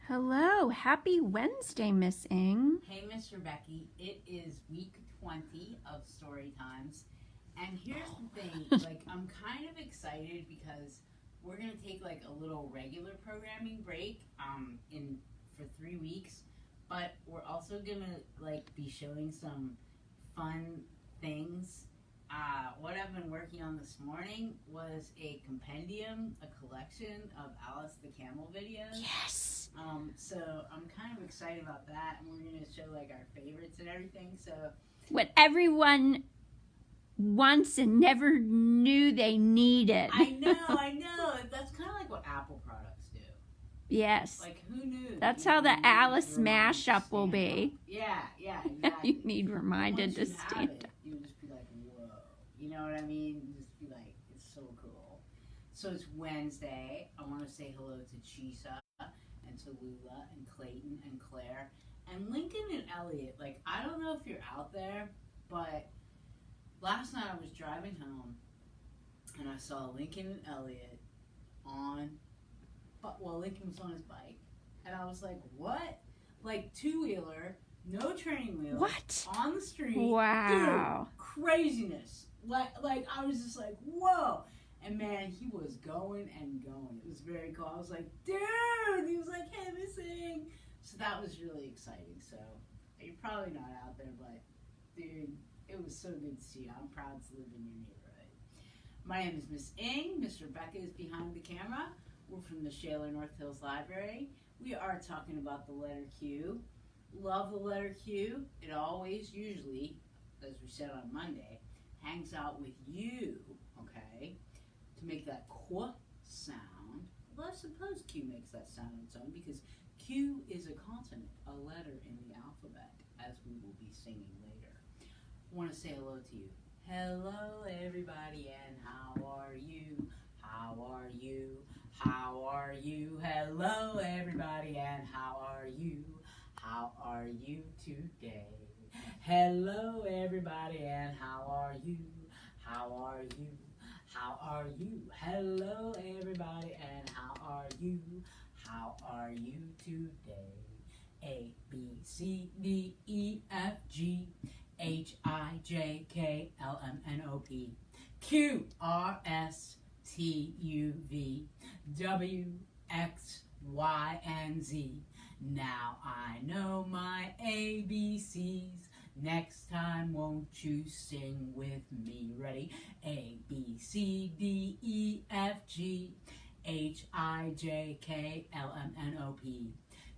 Hello, happy Wednesday, Miss Ing. Hey, Mr. Becky, it is week 20 of Story Times, and here's the thing, I'm kind of excited because we're going to take, a little regular programming break, for 3 weeks, but we're also going to, be showing some fun things. What I've been working on this morning was a compendium, a collection of Alice the Camel videos. Yes. So I'm kind of excited about that, and we're going to show our favorites and everything. So what everyone wants and never knew they needed. I know. That's kind of like what Apple products do. Yes. Who knew? That's how the Alice mashup will be. Yeah, exactly. You need reminded to stand up. You just be like, whoa. You know what I mean? You just be like, it's so cool. So it's Wednesday. I want to say hello to Chisa and to Lula and Clayton and Claire and Lincoln and Elliot. I don't know if you're out there, but last night I was driving home and I saw Lincoln and Elliot Lincoln was on his bike, and I was like, what? Two-wheeler, no training wheels. What? On the street. Wow. Dude, craziness. I was just like, whoa. And man, he was going and going. It was very cool. I was like, dude. He was like, hey, missing. So that was really exciting. So you're probably not out there, but dude, it was so good to see you. I'm proud to live in your neighborhood. My name is Miss Ing. Mr. Becca is behind the camera. We're from the Shaler North Hills Library. We are talking about the letter Q. Love the letter Q. It always, usually, as we said on Monday, hangs out with you, okay, to make that qu sound. Well, I suppose Q makes that sound on its own because Q is a consonant, a letter in the alphabet, as we will be singing later. I want to say hello to you. Hello, everybody, and how are you? How are you? How are you? Hello, everybody, and how are you? How are you today? Hello, everybody, and how are you? How are you? How are you? Hello, everybody, and how are you? How are you today? A, B, C, D, E, F, G, H, I, J, K, L, M, N, O, P, Q, R, S, T, U, V, W, X, Y, and Z. Now I know my ABCs. Next time, won't you sing with me? Ready? A, B, C, D, E, F, G, H, I, J, K, L, M, N, O, P,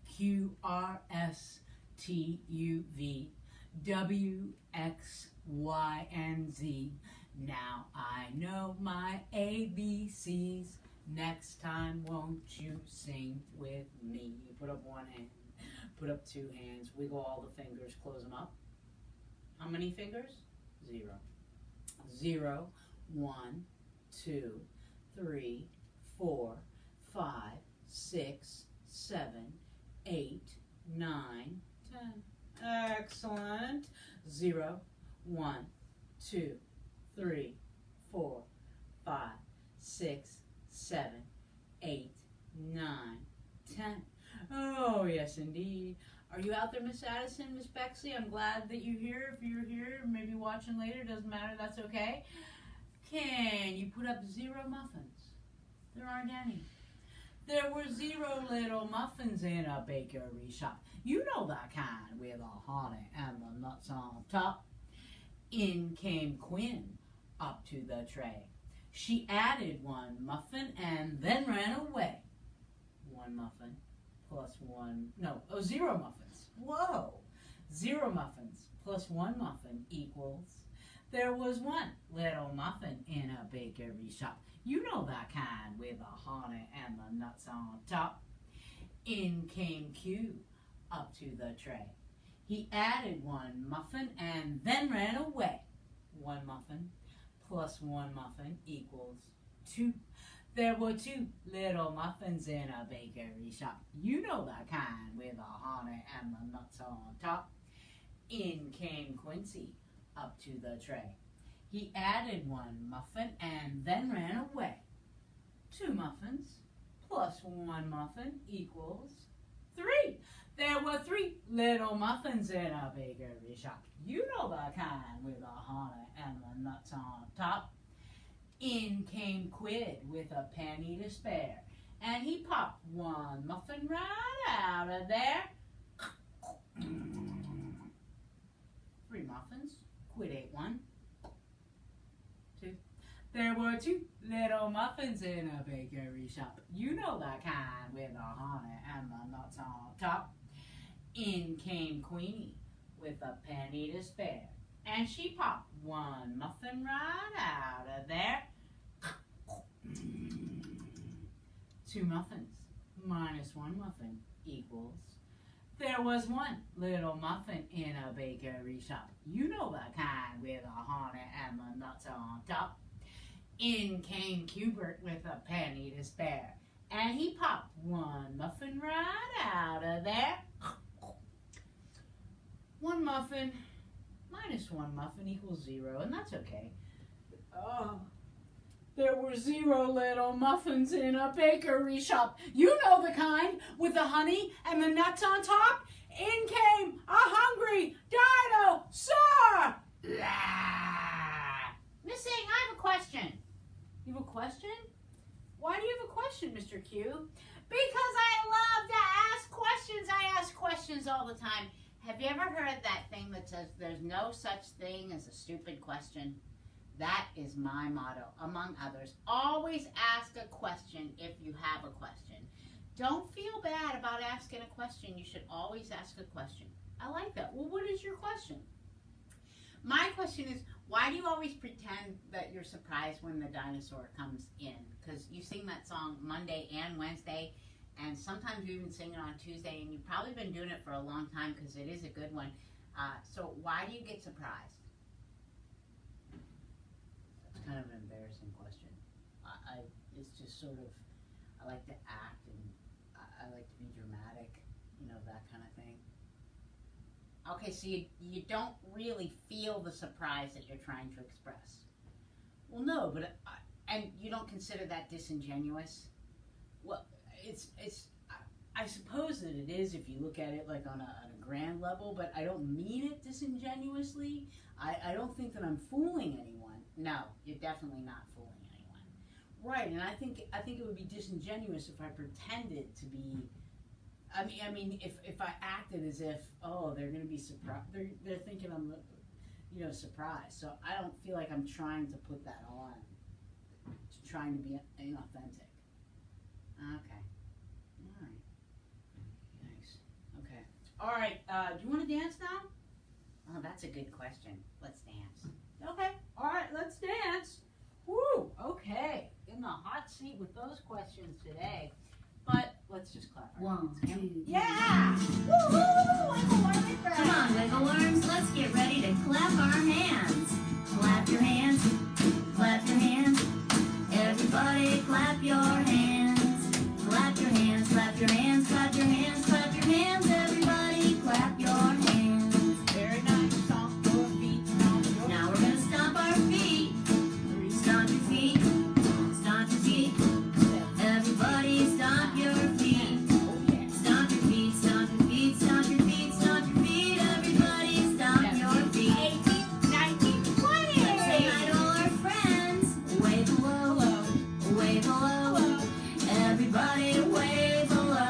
Q, R, S, T, U, V, W, X, Y, and Z. Now I know my ABCs. Next time, won't you sing with me? You put up one hand, put up two hands, wiggle all the fingers, close them up. How many fingers? 0. 0, 1, 2, 3, 4, 5, 6, 7, 8, 9, 10. Excellent. 0, 1, 2, 3, 4, 5, 6, 7, 8, 9, 10. Oh, yes, indeed. Are you out there, Miss Addison, Miss Bexley? I'm glad that you're here. If you're here, maybe watching later, doesn't matter, that's okay. Can you put up 0 muffins? There aren't any. There were 0 little muffins in a bakery shop. You know that kind with the honey and the nuts on top. In came Quinn up to the tray. She added 1 muffin and then ran away. 1 muffin plus 1, 0 muffins. Whoa! 0 muffins plus 1 muffin equals, there was 1 little muffin in a bakery shop. You know that kind with the honey and the nuts on top. In came Q up to the tray. He added 1 muffin and then ran away. 1 muffin plus 1 muffin equals 2. There were 2 little muffins in a bakery shop. You know that kind with the honey and the nuts on top. In came Quincy up to the tray. He added 1 muffin and then ran away. 2 muffins plus 1 muffin equals 3. There were 3 little muffins in a bakery shop. You know the kind with the honey and the nuts on top. In came Quid with a penny to spare, and he popped 1 muffin right out of there. 3 muffins. Quid ate 1. 2. There were 2 little muffins in a bakery shop. You know the kind with the honey and the nuts on top. In came Queenie with a penny to spare, and she popped 1 muffin right out of there. 2 muffins minus 1 muffin equals. There was 1 little muffin in a bakery shop. You know the kind with the honey and the nuts on top. In came Cubert with a penny to spare, and he popped 1 muffin right out of there. 1 muffin minus 1 muffin equals 0, and that's okay. Oh, there were 0 little muffins in a bakery shop. You know the kind with the honey and the nuts on top. In came a hungry dinosaur. Missing, I have a question. You have a question? Why do you have a question, Mr. Q? Because I love to ask questions. I ask questions all the time. Have you ever heard that thing that says there's no such thing as a stupid question? That is my motto, among others. Always ask a question if you have a question. Don't feel bad about asking a question. You should always ask a question. I like that. Well, what is your question? My question is, why do you always pretend that you're surprised when the dinosaur comes in? Because you sing that song Monday and Wednesday, and sometimes you even sing it on Tuesday, and you've probably been doing it for a long time because it is a good one. So why do you get surprised? That's kind of an embarrassing question. It's just sort of, I like to act, and I like to be dramatic, you know, that kind of thing. Okay, so you don't really feel the surprise that you're trying to express. Well, no, but, and you don't consider that disingenuous? Well, I suppose that it is if you look at it like on a grand level, but I don't mean it disingenuously. I don't think that I'm fooling anyone. No, you're definitely not fooling anyone. Right, and I think it would be disingenuous if I pretended to be. I mean, if I acted as if, oh, they're going to be surprised, they're thinking I'm, you know, surprised. So I don't feel like I'm trying to put that on, trying to be inauthentic. Okay. All right. Thanks. Okay. All right. Do you want to dance now? Oh, that's a good question. Let's dance. Okay. All right. Let's dance. Woo. Okay. In the hot seat with those questions today. But let's just clap. One, two, yeah! Woo-hoo! Wiggle worm, come on, wiggle worms, let's get ready to clap our hands. Clap your hands, clap your hands. Everybody clap your hands. Clap your hands, clap your hands, clap your hands, clap your hands. Everybody clap your hands. Very nice. Stomp your feet. Stomp your Now we're gonna stomp our feet. Stomp your feet. Stomp your feet. Everybody stomp your feet. Stomp your feet, stomp your feet, stomp your feet, stomp your feet. Everybody stomp your feet. 18, 19, 20. Let's say hi to all our friends. Wave hello. Wave hello. Everybody wave hello.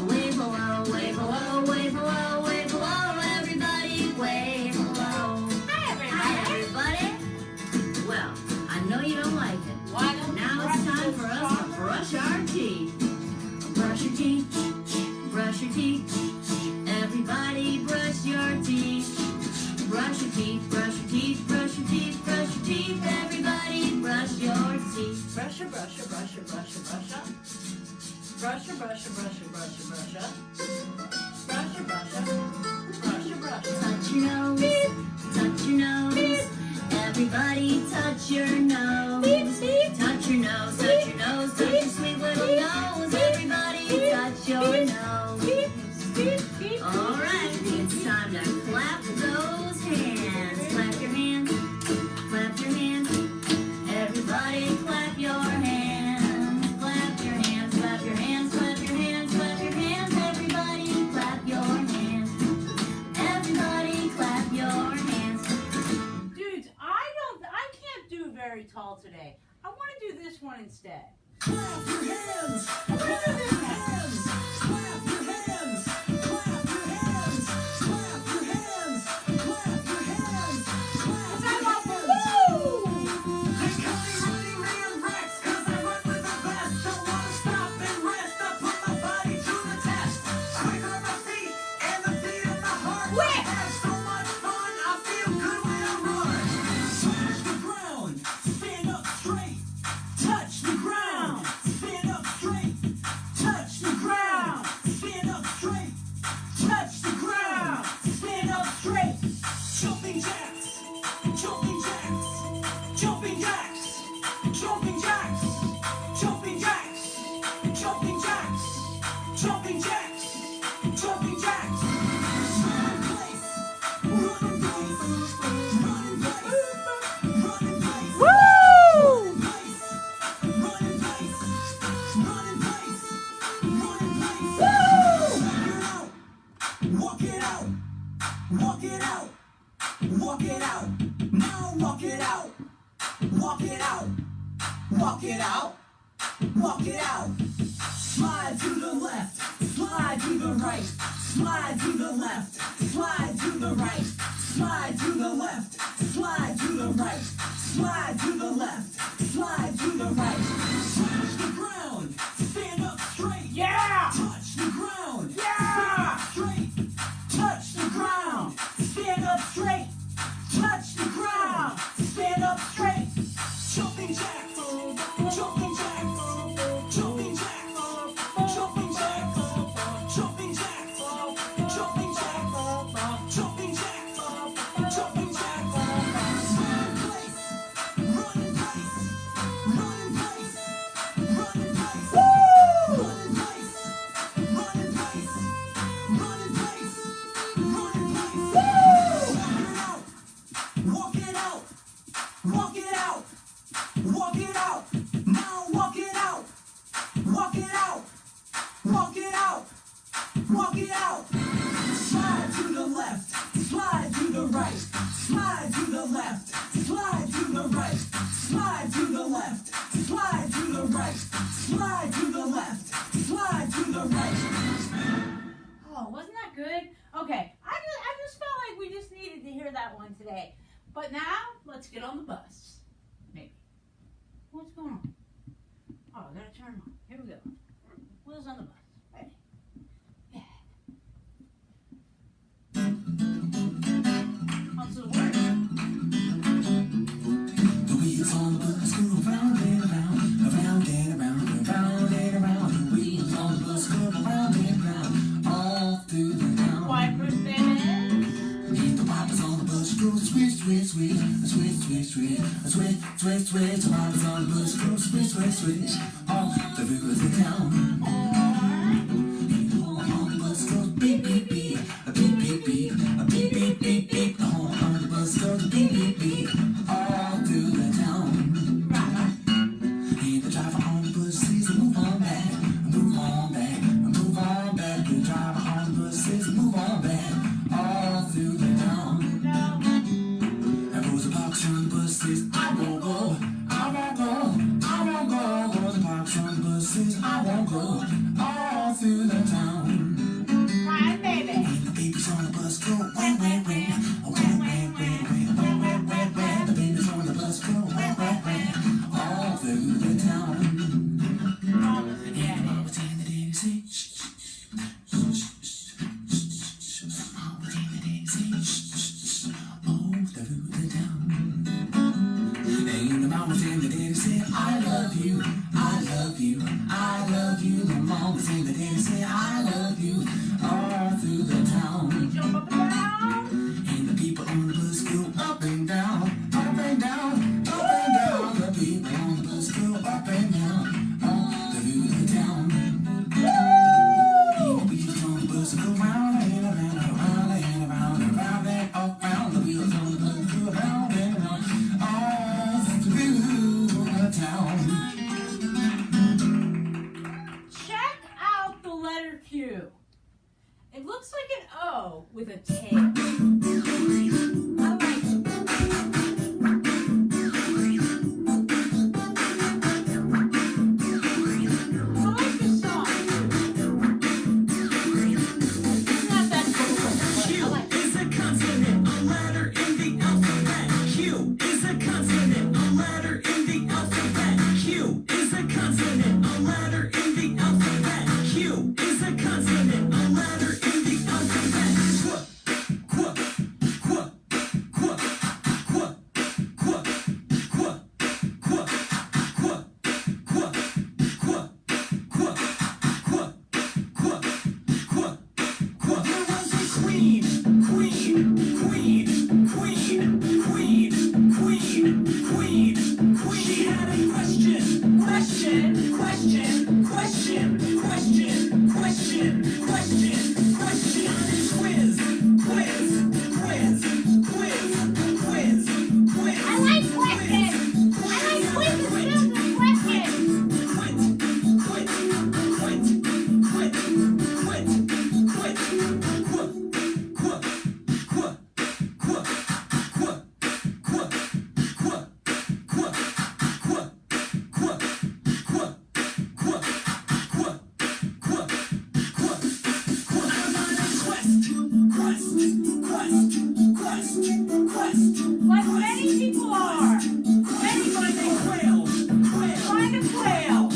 Wave hello, wave hello, wave hello, wave hello. Everybody wave hello. Hi everybody. Well, I know you don't like it. Why don't Now it's time for us to brush our teeth. Brush your teeth. Brush your teeth. Everybody brush your teeth. Brush your teeth. Brush your teeth. Brush your teeth. Brush your teeth. Everybody brush your teeth. Brush your, brush your, brush your, brush your, brush up. Brush your, brush your, brush your, brush your, brush up. Brush your, brush your, brush your, brush your. Touch your nose. Touch your nose. Everybody touch your nose. Touch your nose. Touch your nose. Touch your sweet little nose. Everybody touch your nose. All right, it's time to clap those hands. Clap your hands. Clap your hands. Everybody clap your hands. Clap your hands. Clap your hands. Clap your hands. Clap your hands. very tall today. I want to do this one instead. Clap your hands! Clap your hands! Clap your hands! Clap your hands! Clap your hands! Clap your hands! Clap your hands! They call me Running Man Rex 'cause I run with the best. Don't wanna stop and rest. I put my body to the test. Quick on my feet and the beat of my heart. I have so much fun. I feel good when I run. Touch the ground. Stand up straight. Touch the ground. Stand up straight. Touch the ground. Stand up straight. Touch the ground. Stand up straight. Jumping jacks. Jumping jacks. Jumping jacks. Jumping jacks. Jumping jacks. Jumping jacks. Jumping jacks. Jumping jacks. Run in place. Run in place. Run in place. Run in place. Woo! Run in place. Run in place. Run in place. Run in place. Walk it out. Walk it out. Walk it out. Now walk it out. Walk it out. Walk it out. Walk it out. Slide to the left. Slide to the right. Slide to the left. Slide to the right. Slide to the left. Slide to the right. Slide to the left. Slide to the right. Touch the ground. Stand up straight. Yeah! Touch the ground. Yeah! Stand up straight. Touch the ground. Stand up straight. Touch the ground. Stand up straight. Jumping jacks. Jumping jacks. Jumping jacks. Jumping jacks. Jumping jacks. Jumping jacks. Jumping jacks. Jumping jacks. Run in place. Run in place. Run in place. Run in place. Run in place. Run in place. Run in place. Run in place. Walk it out. Walk it out. Walk it out. Now walk it out. Walk it out. Walk it out. Walk it out. Slide to the left. Slide to the right. Slide to the left. Slide to the right. Slide to the left. Slide to the right. Slide to the left. Slide to the right. Oh, wasn't that good? Okay, I just felt like we just needed to hear that one today. But now, let's get on the bus. Maybe. What's going on? Oh, I gotta turn on. Here we go. Wheels on the bus. Ready? Yeah. How's the word? The wheels on the bus go round and around, around and around, around and around. The wheels on the bus go round and around, all through the town. Wipers, baby. The wipers on the bus go switch, switch, switch, switch, switch, switch, switch, switch, switch. The wipers on the bus go switch, switch, switch, all through the town. The horn on the bus goes beep, beep, beep, a beep, beep, beep, a beep, beep, beep, beep. The horn on the bus goes beep, beep, beep, all through the town. And the driver on the bus says, move on back, move on back, move on back. The driver on the bus says, move on back, all through the town. And Rosa Parks on the bus says, I won't go, I won't go, I won't go. Rosa Parks on the bus says, I won't go, all through the town. Right, baby. And the babies on the bus go, wah, wah, wah, wah, wah, wah, wah, wah, wah, wah, wah. The babies on the bus go, wah, wah, wah, all through the town. Promise to get And it. Mama and the daddy say, shh, shh, shh, shh, shh, shh. Mama and the daddy say, shh, shh, shh, all through the town. And the mama and the daddy say, I love you, I love you, I love you. The mama and the daddy say, I love you, all through the town. Jump up and down. And the people on the bus go up and down, up and down, up and down. The people on the bus go up and down, all through the town. And the wheels on the bus go round and around, around and around, around and around. The wheels on the bus go round and around, all through the town. Check out the letter Q. It looks like an O with a tail. I like it. question, question, question. Quiz, quiz, quiz, quiz, quiz, quiz. I like questions. I like quizzes filled with questions. Quit, quit, quit, quit, quit, quit, quit, quit, quit, quit, Like many people are. Many people. Find a quail.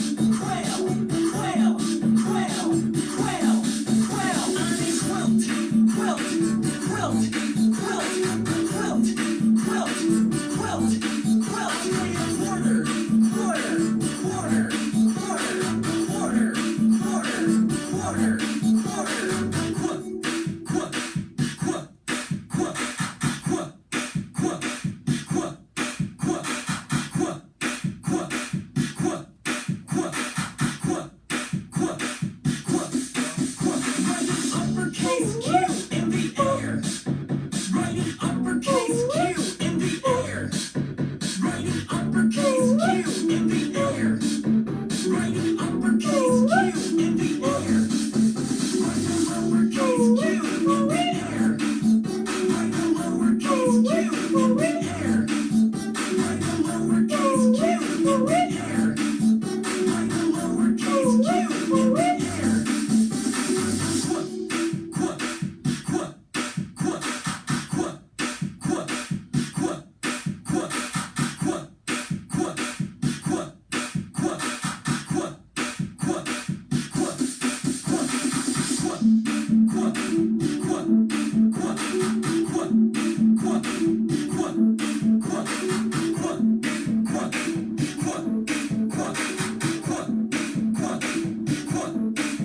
Uppercase Q in the air. Writing uppercase Q in the air. Writing uppercase Q in the air. Writing uppercase Q in the air. Writing lowercase q in the air. Writing lowercase q in the air. Writing lowercase q in the air. Writing lowercase q in the air.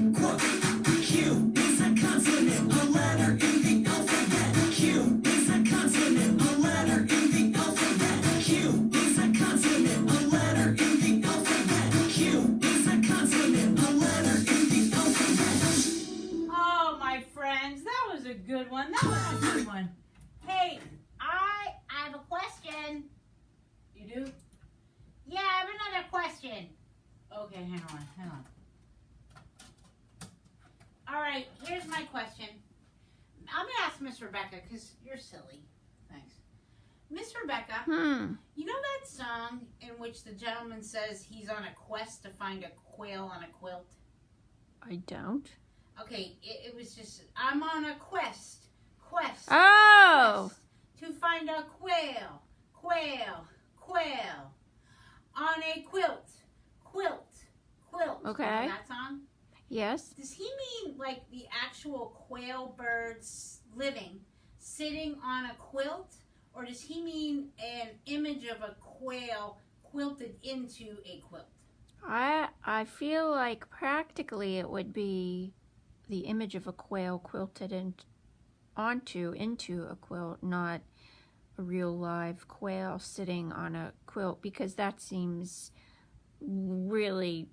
Q is a consonant, a letter in the alphabet. Q is a consonant, a letter in the alphabet. Q is a consonant, a letter in the alphabet. Q is a consonant, a letter in the alphabet. Oh, my friends, that was a good one. That was a good one. Hey, I have a question. you do? Yeah, I have another question. Okay, hang on. All right, here's my question. I'm gonna ask Miss Rebecca because you're silly. Thanks. Miss Rebecca, you know that song in which the gentleman says he's on a quest to find a quail on a quilt? I don't. Okay, it was just, I'm on a quest Oh! to find a quail on a quilt. Okay. You know that song? Yes. Does he mean like the actual quail birds living, sitting on a quilt? Or does he mean an image of a quail quilted into a quilt? I feel like practically it would be the image of a quail quilted into a quilt, not a real live quail sitting on a quilt, because that seems really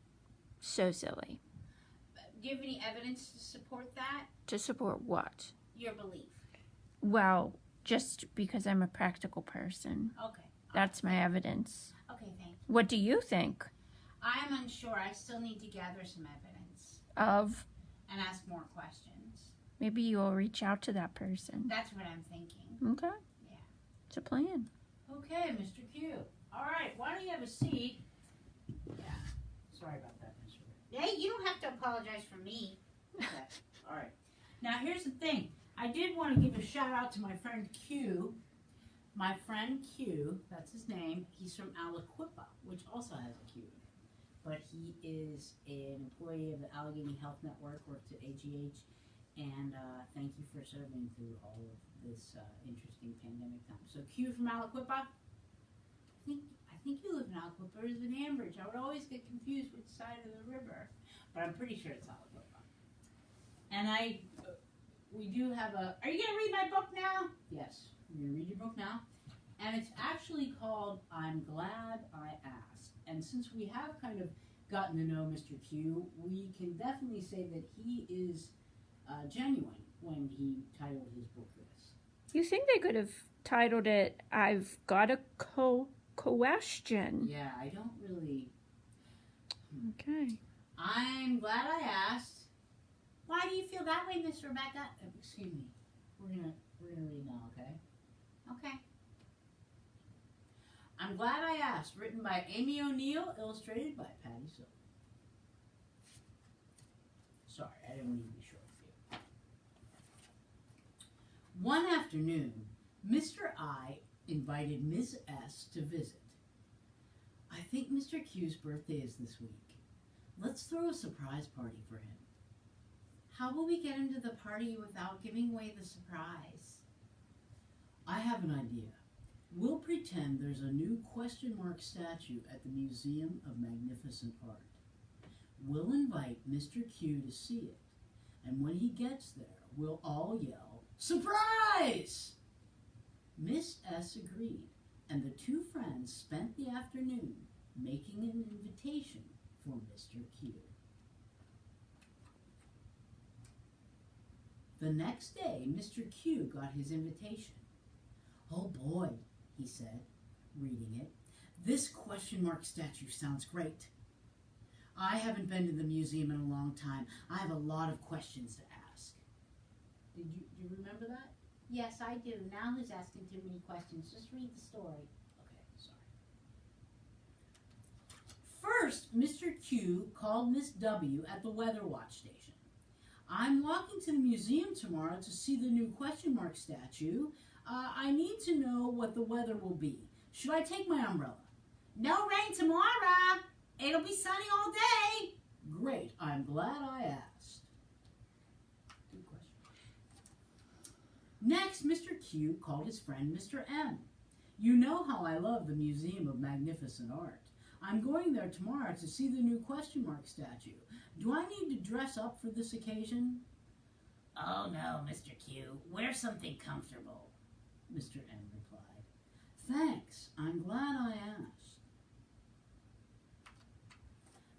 so silly. Do you have any evidence to support that? To support what? Your belief. Well, just because I'm a practical person. Okay. That's my evidence. Okay, thank you. What do you think? I'm unsure. I still need to gather some evidence Of and ask more questions. maybe you'll reach out to that person. That's what I'm thinking. Okay. Yeah. It's a plan. Okay, Mr. Q. All right, why don't you have a seat? Yeah. Sorry about that, Mr. Hey, you don't have to apologize for me. Okay. All right. Now, here's the thing. I did want to give a shout out to my friend Q. My friend Q, that's his name. He's from Aliquippa, which also has a Q in it. But he is an employee of the Allegheny Health Network, works at AGH, and thank you for serving through all of this interesting pandemic time. So Q from Aliquippa, I think you live in Aliquippa or is it Ambridge? I would always get confused which side of the river, but I'm pretty sure it's Aliquippa. And we do have are you gonna read my book now? Yes, you're gonna read your book now. And it's actually called I'm Glad I Asked. And since we have kind of gotten to know Mr. Q, we can definitely say that he is genuine when he titled his book this. You think they could have titled it, I've Got a Question? Yeah, I don't really... Okay. I'm glad I asked. Why do you feel that way, Miss Rebecca? Excuse me. We're gonna read now, okay? Okay. I'm glad I asked. Written by Amy O'Neill, illustrated by Patty Silver. Sorry, I didn't mean to be short with you. One afternoon, Mr. I invited Miss S to visit. I think Mr. Q's birthday is this week. Let's throw a surprise party for him. How will we get him to the party without giving away the surprise? I have an idea. We'll pretend there's a new question mark statue at the Museum of Magnificent Art. We'll invite Mr. Q to see it, and when he gets there, we'll all yell, "Surprise!" Miss S agreed, and the two friends spent the afternoon making an invitation for Mr. Q. The next day, Mr. Q got his invitation. "Oh boy," he said, reading it. "This question mark statue sounds great. I haven't been to the museum in a long time. I have a lot of questions to ask." Do you remember that? Yes, I do. Now who's asking too many questions? Just read the story. Okay, sorry. First, Mr. Q called Miss W at the Weather Watch station. "I'm walking to the museum tomorrow to see the new question mark statue. I need to know what the weather will be. Should I take my umbrella?" No rain tomorrow. It'll be sunny all day. Great, I'm glad I asked. Good question. Next, Mr. Q called his friend Mr. M. "You know how I love the Museum of Magnificent Art. I'm going there tomorrow to see the new question mark statue. Do I need to dress up for this occasion?" Oh no, Mr. Q. Wear something comfortable. Mr. M replied. "Thanks, I'm glad I asked."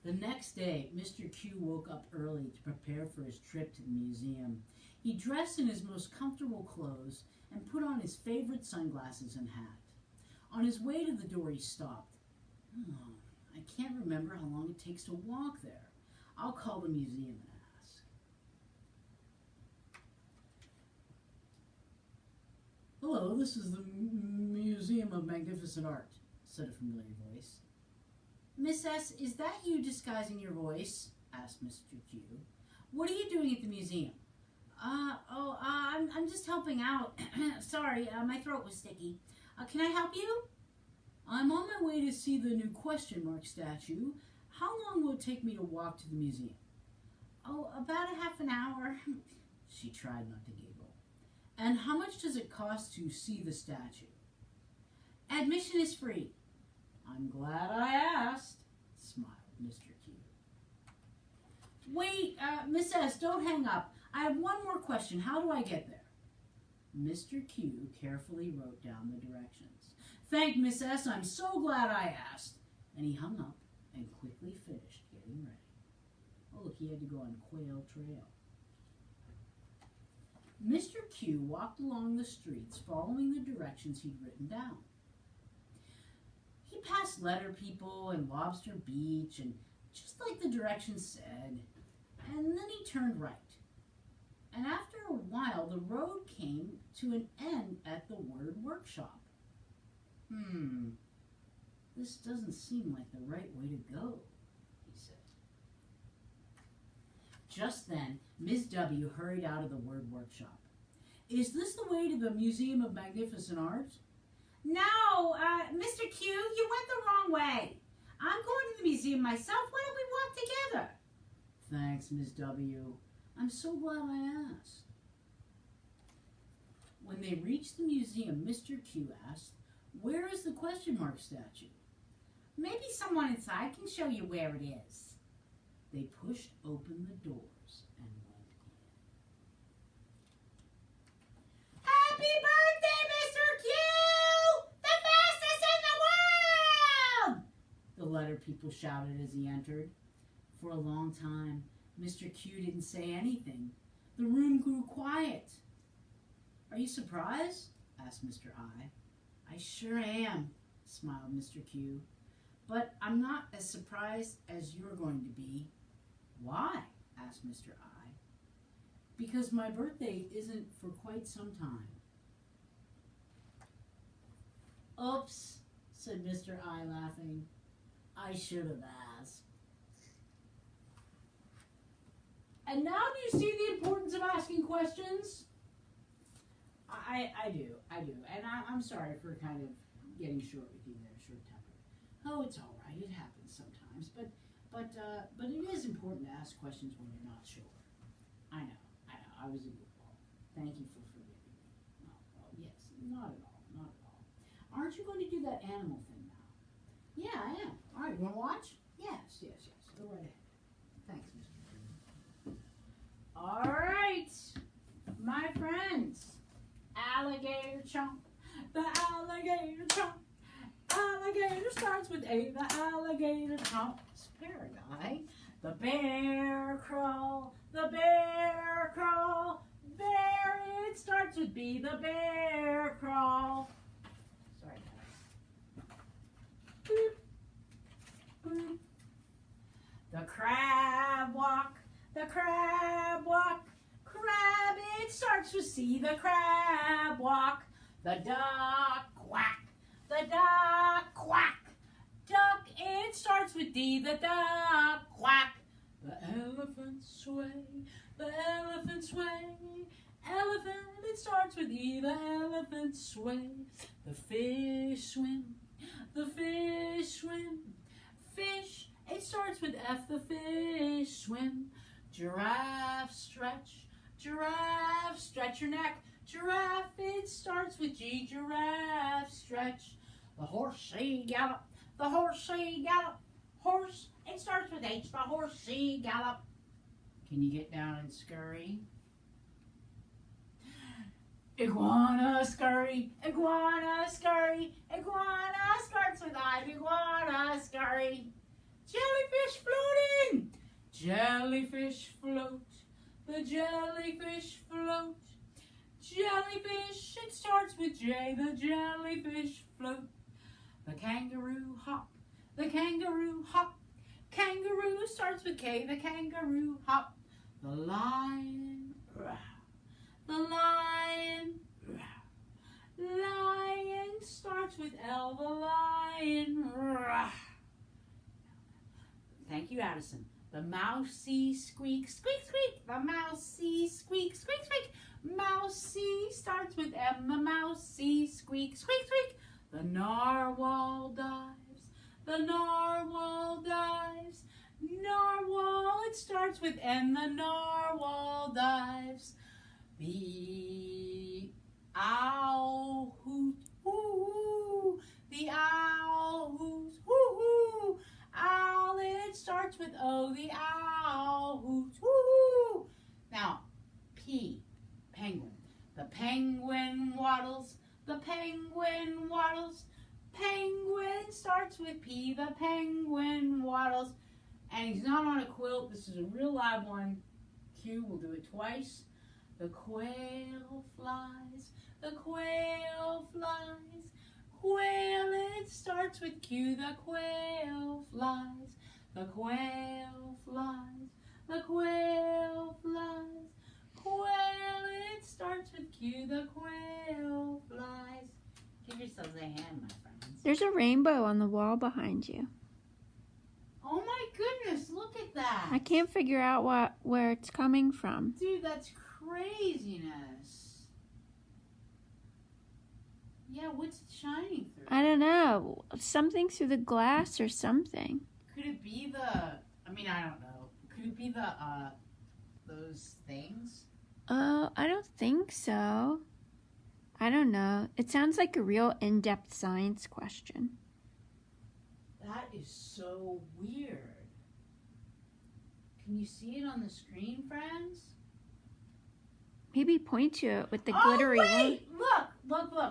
The next day, Mr. Q woke up early to prepare for his trip to the museum. He dressed in his most comfortable clothes and put on his favorite sunglasses and hat. On his way to the door, he stopped. "Oh, I can't remember how long it takes to walk there. I'll call the museum and ask." "Hello, this is the Museum of Magnificent Art," said a familiar voice. "Miss S, is that you disguising your voice?" asked Mr. Q. "What are you doing at the museum?" I'm just helping out. Sorry, my throat was sticky. Can I help you? "I'm on my way to see the new question mark statue. How long will it take me to walk to the museum?" Oh, about a half an hour. She tried not to giggle. "And how much does it cost to see the statue?" Admission is free. "I'm glad I asked," smiled Mr. Q. "Wait, Miss S, don't hang up. I have one more question. How do I get there?" Mr. Q carefully wrote down the directions. "Thank Miss S, I'm so glad I asked." And he hung up and quickly finished getting ready. Oh, look, he had to go on Quail Trail. Mr. Q walked along the streets following the directions he'd written down. He passed Letter People and Lobster Beach, and just like the directions said, and then he turned right. And after a while, the road came to an end at the word workshop. This doesn't seem like the right way to go," he said. Just then, Ms. W hurried out of the word workshop. "Is this the way to the Museum of Magnificent Art?" No, Mr. Q, you went the wrong way. I'm going to the museum myself. Why don't we walk together? "Thanks, Ms. W. I'm so glad I asked." When they reached the museum, Mr. Q asked, "Where is the question mark statue?" Maybe someone inside can show you where it is. They pushed open the doors and went in. Happy birthday, Mr. Q! The fastest in the world! The letter other people shouted as he entered. For a long time, Mr. Q didn't say anything. The room grew quiet. "Are you surprised?" asked Mr. I. "I sure am," smiled Mr. Q. "But I'm not as surprised as you're going to be." "Why?" asked Mr. I. "Because my birthday isn't for quite some time." "Oops," said Mr. I, laughing. "I should have asked." And now do you see the importance of asking questions? I do. And I'm sorry for kind of getting short with you there, short-tempered. Oh, it's all right. It happens sometimes. But it is important to ask questions when you're not sure. I know. I was a goofball. Thank you for forgiving me. Oh, yes. Not at all. Aren't you going to do that animal thing now? Yeah, I am. All right, you want to watch? Yes. Go right ahead. Thanks, Mr. Green. All right, my friends. Alligator chomp. The alligator chomp. Alligator starts with A. The alligator chomps paradise. The bear crawl. The bear crawl. Bear, it starts with B. The bear crawl. Sorry, guys. Boop. Boop. The crab walk. The crab walk. Crab, it starts with C. The crab walk. The duck quack. The duck quack. Duck, it starts with D. The duck quack. The elephant sway. The elephant sway. Elephant, it starts with E. The elephant sway. The fish swim. The fish swim. Fish, it starts with F. The fish swim. Giraffe stretch. Giraffe, stretch your neck. Giraffe, it starts with G. Giraffe stretch. The horsey gallop. The horsey gallop. Horse, it starts with H. The horsey gallop. Can you get down and scurry? Iguana scurry. Iguana scurry. Iguana starts with I. Iguana scurry. Jellyfish floating. Jellyfish float. The jellyfish float. Jellyfish, it starts with J. The jellyfish float. The kangaroo hop. The kangaroo hop. Kangaroo starts with K. The kangaroo hop. The lion. The lion. Lion starts with L. The lion. Thank you, Addison. The mousey squeak, squeak, squeak. The mousey squeak, squeak, squeak. Mousey starts with M. The mousey squeak, squeak, squeak. The narwhal dives. The narwhal dives. Narwhal, it starts with N. The narwhal dives. The owl hoot, hoo, the owl hoots, hoo. Owl, it starts with O. The owl hoots, hoo. Now, P, penguin. The penguin waddles. The penguin waddles. Penguin starts with P. The penguin waddles. And he's not on a quilt. This is a real live one. Q, we'll do it twice. The quail flies. The quail flies. Quail, it starts with Q. The quail flies. The quail flies. The quail flies. Quail, it starts with Q. The quail flies. Give yourselves a hand, my friends. There's a rainbow on the wall behind you. Oh my goodness, look at that. I can't figure out where it's coming from. Dude, that's craziness. Yeah, what's it shining through? I don't know. Something through the glass or something. Could it be I don't know. Could it be those things? Oh, I don't think so. I don't know. It sounds like a real in-depth science question. That is so weird. Can you see it on the screen, friends? Maybe point to it with the glittery one. Look.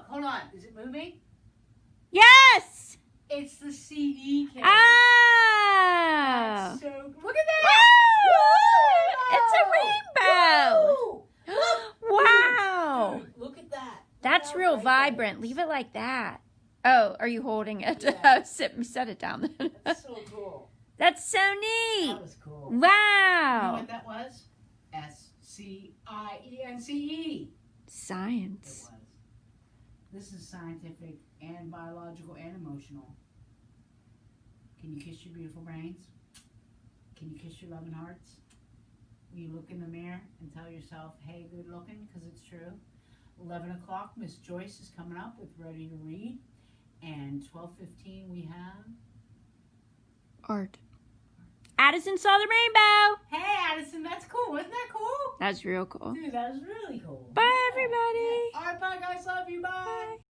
Hold on. Is it moving? Yes! It's the CD case. Ah! That's so look at that. It's a rainbow. Wow. Dude, look at that. That's Look at real that vibrant. rainbows. Leave it like that. Oh, are you holding it? Yeah. Set it down then. That's so cool. That's so neat. That was cool. You know Wow. what that was? SCIENCE. It Science. was. This is scientific and biological and emotional. Can you kiss your beautiful brains? Can you kiss your loving hearts? Will you look in the mirror and tell yourself, hey, good looking, because it's true. 11 o'clock, Miss Joyce is coming up with Ready to Read. And 12:15 we have... Art. Addison saw the rainbow. Hey, Addison, that's cool. Wasn't that cool? That's real cool. Dude, that was really cool. Bye, everybody. All right, bye, guys. Love you. Bye. Bye.